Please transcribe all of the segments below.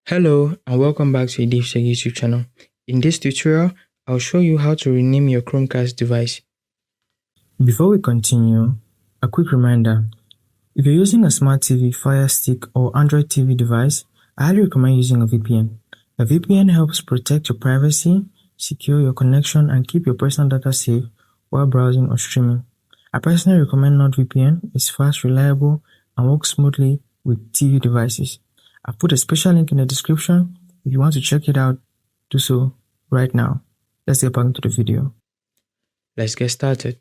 Hello and welcome back to the DaveTech YouTube channel. In this tutorial, I'll show you how to rename your Chromecast device. Before we continue, a quick reminder. If you're using a smart TV, Fire Stick or Android TV device, I highly recommend using a VPN. A VPN helps protect your privacy, secure your connection, and keep your personal data safe while browsing or streaming. I personally recommend NordVPN. It's fast, reliable, and works smoothly with TV devices. I've put a special link in the description. If you want to check it out, do so right now. Let's get back into the video. Let's get started.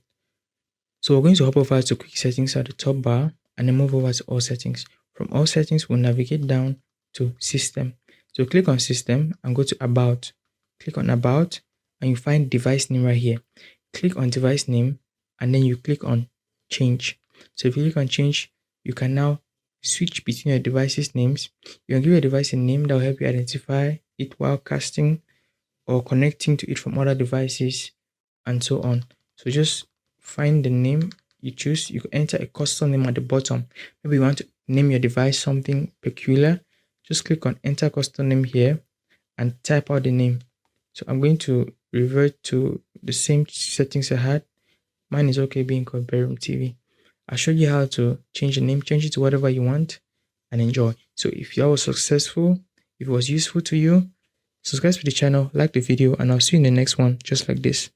So we're going to hop over to quick settings at the top bar and then move over to all settings. From all settings, we'll navigate down to system. So click on system and go to about. Click on about and you find device name right here. Click on device name and then you click on change. So if you click on change, you can now switch between your device's names. You can give your device a name that will help you identify it while casting or connecting to it from other devices and so on. So just find the name you choose. You can enter a custom name at the bottom. Maybe you want to name your device something peculiar. Just click on enter custom name here and type out the name. So I'm going to revert to the same settings I had. Mine is okay being called Bedroom TV. I'll show you how to change the name, change it to whatever you want, and enjoy. So if you was successful, if it was useful to you, subscribe to the channel, like the video, and I'll see you in the next one just like this.